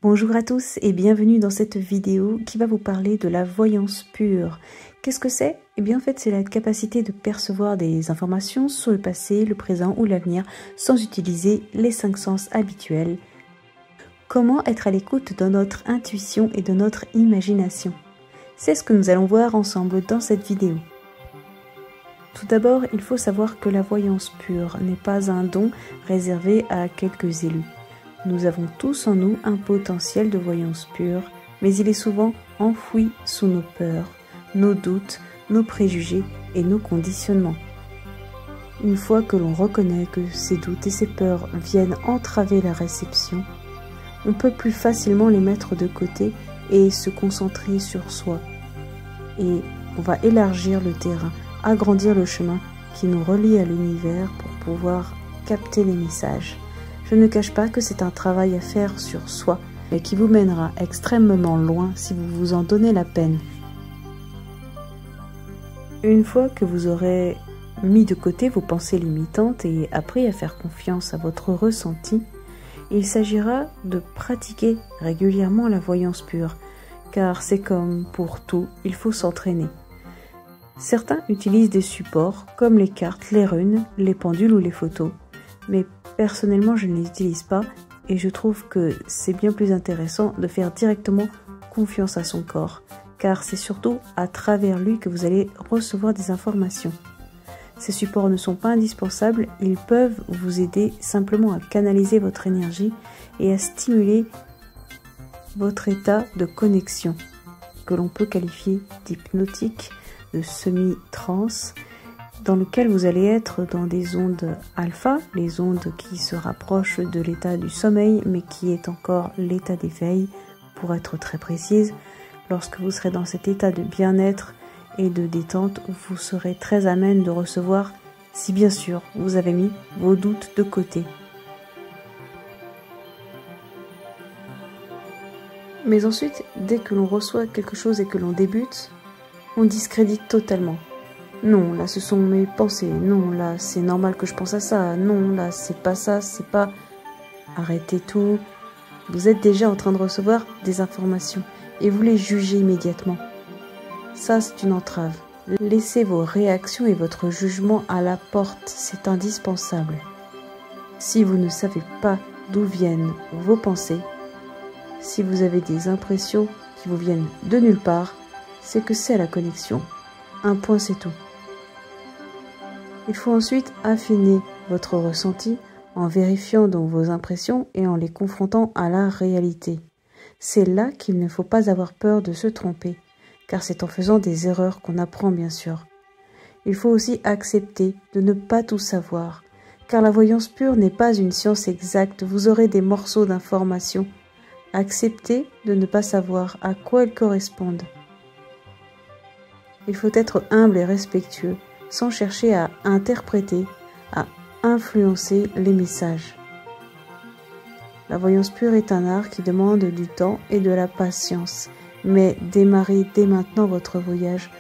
Bonjour à tous et bienvenue dans cette vidéo qui va vous parler de la voyance pure. Qu'est-ce que c'est? Eh bien en fait c'est la capacité de percevoir des informations sur le passé, le présent ou l'avenir sans utiliser les 5 sens habituels. Comment être à l'écoute de notre intuition et de notre imagination? C'est ce que nous allons voir ensemble dans cette vidéo. Tout d'abord, il faut savoir que la voyance pure n'est pas un don réservé à quelques élus. Nous avons tous en nous un potentiel de voyance pure, mais il est souvent enfoui sous nos peurs, nos doutes, nos préjugés et nos conditionnements. Une fois que l'on reconnaît que ces doutes et ces peurs viennent entraver la réception, on peut plus facilement les mettre de côté et se concentrer sur soi. Et on va élargir le terrain, agrandir le chemin qui nous relie à l'univers pour pouvoir capter les messages. Je ne cache pas que c'est un travail à faire sur soi, mais qui vous mènera extrêmement loin si vous vous en donnez la peine. Une fois que vous aurez mis de côté vos pensées limitantes et appris à faire confiance à votre ressenti, il s'agira de pratiquer régulièrement la voyance pure, car c'est comme pour tout, il faut s'entraîner. Certains utilisent des supports comme les cartes, les runes, les pendules ou les photos, mais personnellement je ne les utilise pas et je trouve que c'est bien plus intéressant de faire directement confiance à son corps, car c'est surtout à travers lui que vous allez recevoir des informations. Ces supports ne sont pas indispensables, ils peuvent vous aider simplement à canaliser votre énergie et à stimuler votre état de connexion, que l'on peut qualifier d'hypnotique, de semi-trance, dans lequel vous allez être dans des ondes alpha, les ondes qui se rapprochent de l'état du sommeil, mais qui est encore l'état d'éveil, pour être très précise. Lorsque vous serez dans cet état de bien-être et de détente, vous serez très à même de recevoir, si bien sûr vous avez mis vos doutes de côté. Mais ensuite, dès que l'on reçoit quelque chose et que l'on débute, on discrédite totalement. Non, là ce sont mes pensées, non, là c'est normal que je pense à ça, non, là c'est pas ça, c'est pas... Arrêtez tout, vous êtes déjà en train de recevoir des informations et vous les jugez immédiatement. Ça c'est une entrave. Laissez vos réactions et votre jugement à la porte, c'est indispensable. Si vous ne savez pas d'où viennent vos pensées, si vous avez des impressions qui vous viennent de nulle part, c'est que c'est la connexion. Un point c'est tout. Il faut ensuite affiner votre ressenti en vérifiant donc vos impressions et en les confrontant à la réalité. C'est là qu'il ne faut pas avoir peur de se tromper, car c'est en faisant des erreurs qu'on apprend bien sûr. Il faut aussi accepter de ne pas tout savoir, car la voyance pure n'est pas une science exacte, vous aurez des morceaux d'informations. Acceptez de ne pas savoir à quoi elles correspondent. Il faut être humble et respectueux, sans chercher à interpréter, à influencer les messages. La voyance pure est un art qui demande du temps et de la patience, mais démarrez dès maintenant votre voyage.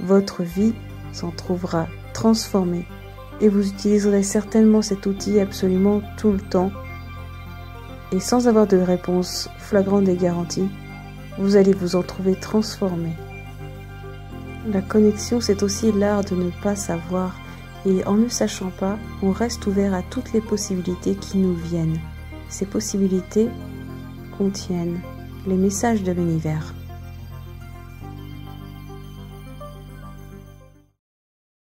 Votre vie s'en trouvera transformée et vous utiliserez certainement cet outil absolument tout le temps. Et sans avoir de réponse flagrante et garantie, vous allez vous en trouver transformé. La connexion, c'est aussi l'art de ne pas savoir, et en ne sachant pas, on reste ouvert à toutes les possibilités qui nous viennent. Ces possibilités contiennent les messages de l'univers.